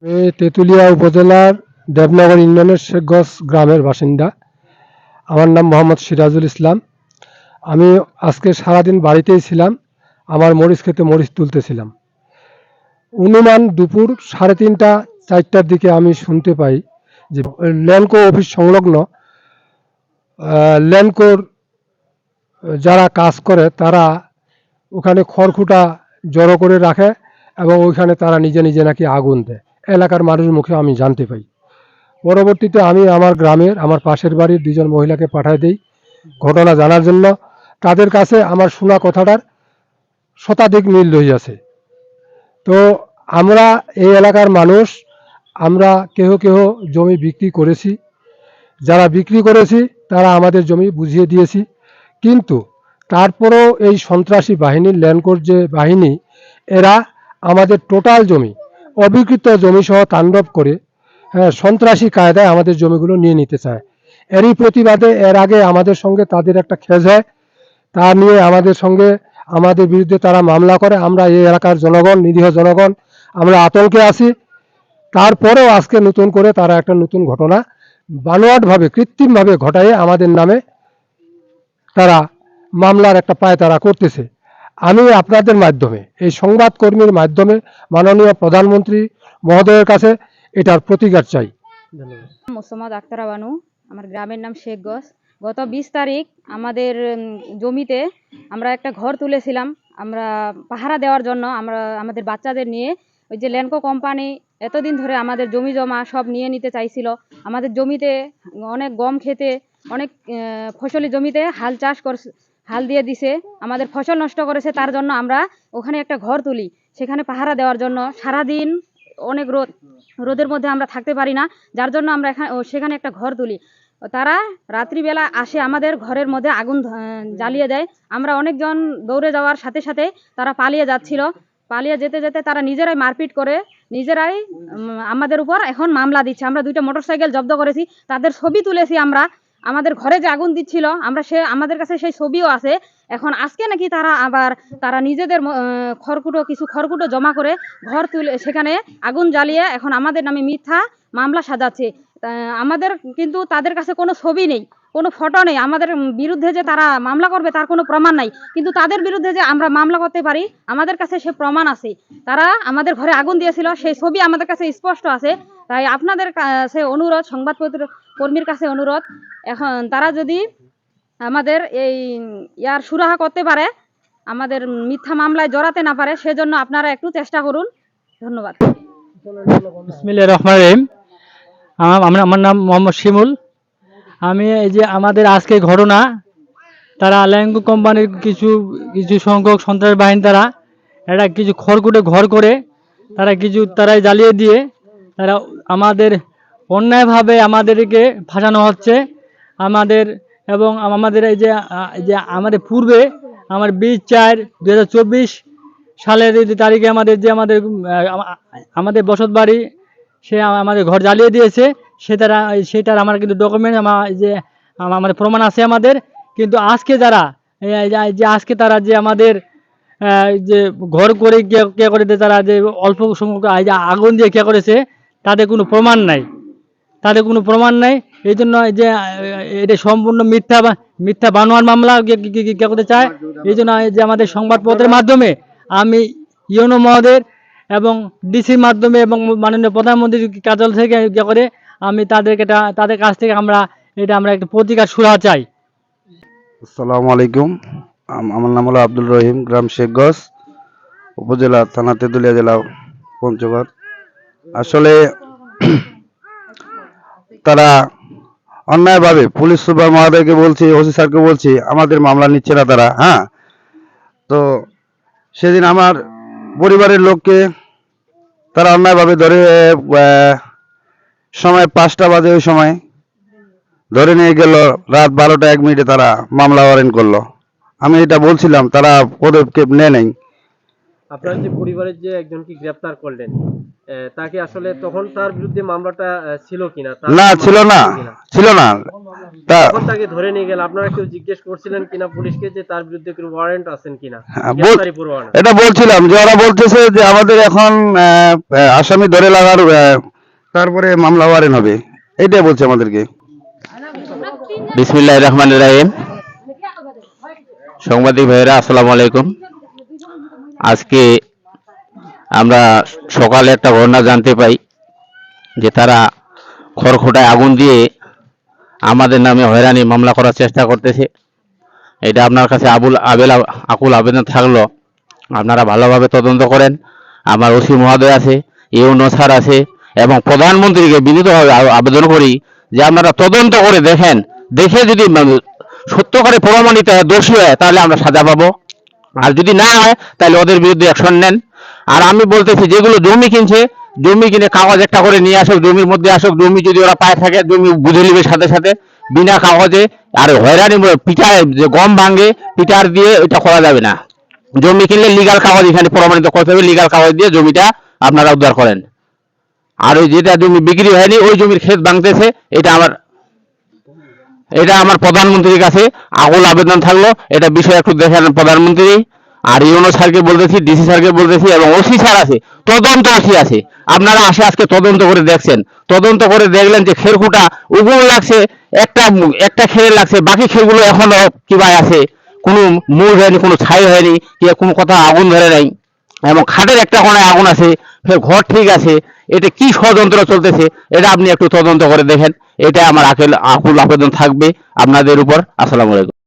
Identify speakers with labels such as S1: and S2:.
S1: আমি তেঁতুলিয়া উপজেলার দেবনগর ইউনিয়নের শেখগঞ্জ গ্রামের বাসিন্দা। আমার নাম মোহাম্মদ সিরাজুল ইসলাম। আমি আজকে সারাদিন বাড়িতেই ছিলাম। আমার মরিচ ক্ষেতে মরিচ তুলতেছিলাম। অনুমান দুপুর 3:30 4টার দিকে আমি শুনতে পাই যে ল্যান্ডকো অফিস সংলগ্ন ল্যান্ডকোর যারা কাজ করে তারা ওখানে খড়কুটা জড়ো করে রাখে এবং ওইখানে তারা নিজে নিজে নাকি আগুন দেয়। এলাকার মানুষের মুখে আমি জানতে পাই। পরবর্তীতে আমি আমার গ্রামের আমার পাশের বাড়ির 2জন মহিলাকে পাঠায় দেই ঘটনা জানার জন্য। তাদের কাছে আমার শোনা কথাটার শতাধিক মিল রহিয়াছে। তো আমরা এই এলাকার মানুষ, আমরা কেহ কেহ জমি বিক্রি করেছি। যারা বিক্রি করেছি তারা আমাদের জমি বুঝিয়ে দিয়েছি, কিন্তু তারপরেও এই সন্ত্রাসী বাহিনী ল্যান্ডকোর যে বাহিনী, এরা আমাদের টোটাল জমি অবিকৃত জমি সহ তাণ্ডব করে সন্ত্রাসী কায়দায় আমাদের জমিগুলো নিয়ে নিতে চায়। এরই প্রতিবাদে এর আগে আমাদের সঙ্গে তাদের একটা খেজ হয়, তা নিয়ে আমাদের বিরুদ্ধে তারা মামলা করে। আমরা এই এলাকার জনগণ, নিরীহ জনগণ, আমরা আতঙ্কে আছি। তারপরেও আজকে নতুন করে তারা একটা নতুন ঘটনা বানোয়াটভাবে কৃত্রিমভাবে ঘটাইয়ে আমাদের নামে তারা মামলার একটা পায়তারা করতেছে। আমি আপনাদের মাধ্যমে, এই সংবাদকর্মীর মাধ্যমে মাননীয় প্রধানমন্ত্রী মহোদয়ের কাছে এটার প্রতিকার চাই।
S2: মোসাম্মদ আক্তারা বানু, আমার গ্রামের নাম শেখগঞ্জ। গত 20 তারিখ আমাদের জমিতে আমরা একটা ঘর তুলেছিলাম। আমরা পাহারা দেওয়ার জন্য আমরা আমাদের বাচ্চাদের নিয়ে, ওই যে ল্যান্ডকো কোম্পানি এতদিন ধরে আমাদের জমি জমা সব নিয়ে নিতে চাইছিল। আমাদের জমিতে অনেক গম খেতে, অনেক ফসলি জমিতে হাল দিয়ে দিছে, আমাদের ফসল নষ্ট করেছে। তার জন্য আমরা ওখানে একটা ঘর তুলি, সেখানে পাহারা দেওয়ার জন্য। সারাদিন অনেক রোদের মধ্যে আমরা থাকতে পারি না, যার জন্য আমরা সেখানে একটা ঘর তুলি। তারা রাত্রিবেলা আসে, আমাদের ঘরের মধ্যে আগুন জ্বালিয়ে দেয়। আমরা অনেকজন দৌড়ে যাওয়ার সাথে সাথে তারা পালিয়ে যাচ্ছিল। পালিয়ে যেতে যেতে তারা নিজেরাই মারপিট করে, নিজেরাই আমাদের উপর এখন মামলা দিচ্ছে। আমরা 2টা মোটরসাইকেল জব্দ করেছি, তাদের ছবি তুলেছি আমরা। আমাদের ঘরে যে আগুন দিচ্ছিল আমাদের কাছে সেই ছবিও আছে। এখন আজকে নাকি তারা নিজেদের কিছু খড়কুটো জমা করে ঘর তুলে সেখানে আগুন জ্বালিয়ে এখন আমাদের নামে মিথ্যা মামলা সাজাচ্ছে। আমাদের কিন্তু তাদের কাছে কোনো ছবি নেই, কোনো ফটো নেই। আমাদের বিরুদ্ধে যে তারা মামলা করবে তার কোনো প্রমাণ নাই, কিন্তু তাদের বিরুদ্ধে যে আমরা মামলা করতে পারি আমাদের কাছে সে প্রমাণ আছে। তারা আমাদের ঘরে আগুন দিয়েছিল, সেই ছবি আমাদের কাছে স্পষ্ট আছে। তাই আপনাদের কাছে অনুরোধ, সংবাদপত্র কর্মীর কাছে অনুরোধ, এখন তারা যদি আমাদের এই সুরাহা করতে পারে, আমাদের মিথ্যা মামলায় জড়াতে না পারে, সেজন্য আপনারা একটু চেষ্টা করুন। ধন্যবাদ।
S3: বিসমিল্লাহির রহমানির রহিম। আমার নাম মোহাম্মদ শিমুল। আমি এই যে আমাদের আজকে ঘটনা, তারা ল্যান্ডকো কোম্পানির কিছু সংখ্যক সন্ত্রাস বাহিনী তারা একটা কিছু খড়কুটে ঘর করে তারাই জ্বালিয়ে দিয়ে তারা আমাদের অন্যায়ভাবে আমাদেরকে ফাঁসানো হচ্ছে। এবং আমাদের এই যে আমাদের পূর্বে আমার 20/4/2024 সালের তারিখে আমাদের বসত বাড়ি সে আমাদের ঘর জ্বালিয়ে দিয়েছে। সেটার আমার কিন্তু ডকুমেন্ট আমাদের প্রমাণ আছে আমাদের। কিন্তু আজকে আজকে তারা যে আমাদের যে ঘর করে কে করে তারা যে অল্প সংখ্যক আগুন দিয়ে কে করেছে, তাদের কোনো প্রমাণ নাই। এই জন্য যে এটা সম্পূর্ণ মিথ্যা বানোয়ার মামলা কে করতে চায়। এই জন্য যে আমাদের সংবাদপত্রের মাধ্যমে আমি ইউনো মহোদয়ের এবং ডিসির মাধ্যমে এবং মাননীয় প্রধানমন্ত্রীর কার্যালয় থেকে করে আমি তাদের কাছ থেকে আমরা একটা প্রতিকার সুরাহা চাই।
S4: আসসালামু আলাইকুম। আমার নাম হলো আব্দুল রহিম, গ্রাম শেখগঞ্জ, উপজেলা, থানা তেঁতুলিয়া, জেলা পঞ্চগড়। আসলে তারা অন্যায়ভাবে পুলিশ সুপার মহোদয়কে বলছি, ওসি স্যারকে বলছি, আমাদের মামলা নিচ্ছে না তারা। তো সেদিন আমার পরিবারের লোককে তারা অন্যায়ভাবে ধরে সময় 5টা বাজে, ওই সময় ধরে নিয়ে গেল। রাত 12টা 1 মিনিটে তারা মামলা ওয়ারেন্ট করলো। আমি এটা বলছিলাম, তারা পদক্ষেপ নেই।
S5: আপনার যে পরিবারের যে একজনকে গ্রেফতার করলেন, তাকে আসলে তখন তার বিরুদ্ধে মামলাটা ছিল কিনা?
S4: না, ছিল না। তা
S5: যখন তাকে ধরে নিয়ে গেল আপনারা কেউ জিজ্ঞেস করছিলেন কিনা পুলিশকে যে তার বিরুদ্ধে কোনো ওয়ারেন্ট আছেন কিনা,
S4: হ্যাঁ,
S5: গ্রেফতারি পরোয়ানা?
S4: এটা বলছিলাম যে ওরা বলতেছে যে আমাদের এখন আসামি ধরে লাগার তারপরে মামলা ওয়ারেন্ট হবে, এটাই বলছে আমাদেরকে।
S6: বিসমিল্লাহির রহমানির রহিম। সাংবাদিক ভাইয়েরা আসসালামু আলাইকুম। আজকে আমরা সকালে একটা ঘটনা জানতে পাই যে তারা খড়খোটায় আগুন দিয়ে আমাদের নামে হয়রানি মামলা করার চেষ্টা করতেছে। এটা আপনার কাছে আকুল আবেদন থাকলো, আপনারা ভালোভাবে তদন্ত করেন। আমার ওসি মহোদয় আছে, ইউনো স্যার আছে, এবং প্রধানমন্ত্রীকে বিনীতভাবে আবেদন করি যে আপনারা তদন্ত করে দেখেন, দেখে যদি সত্যকারে প্রমাণিত হয়, দোষী হয়, তাহলে আমরা সাজা পাবো। আর যদি না হয় তাহলে ওদের বিরুদ্ধে অ্যাকশন নেন। আর আমি বলতেছি যেগুলো জমি কিনছে, জমি কিনে কাগজ একটা করে নিয়ে আসুক, জমির মধ্যে আসুক। জমি যদি ওরা পায় থাকে জমি বুঝে নিবে সাথে সাথে, বিনা কাগজে। আর হয়রানি পিটার যে গম ভাঙে পিটার দিয়ে এটা করা যাবে না। জমি কিনলে লিগাল কাগজ এখানে প্রমাণিত করতে হবে, লিগাল কাগজ দিয়ে জমিটা আপনারা উদ্ধার করেন। আর ওই যেটা জমি বিক্রি হয়নি ওই জমির ক্ষেত ভাঙতেছে, এটা আমার প্রধানমন্ত্রীর কাছে আকুল আবেদন থাকলো, এটা বিষয় একটু দেখেন প্রধানমন্ত্রী। আর ইউনো স্যারকে বলতেছি, ডিসি স্যারকে বলতেছি, এবং ওসি স্যার আছে, তদন্ত ওসি আছে, আপনারা আজকে তদন্ত করে দেখছেন। তদন্ত করে দেখলেন যে খেরকুটা উগুন লাগছে, একটা খেরে লাগছে, বাকি খেরগুলো এখনো কিভাবে আছে, কোনো মূল হয়নি, কোনো ছাই হয়নি, কোনো কথা আগুন ধরে নাই, এবং খাটের একটা কোণায় আগুন আছে, ফের ঘর ঠিক আছে। এটা কি ষড়যন্ত্র চলতেছে, এটা আপনি একটু তদন্ত করে দেখেন। এটা আমার আকুল আবেদন থাকবে আপনাদের উপর। আসসালামু আলাইকুম।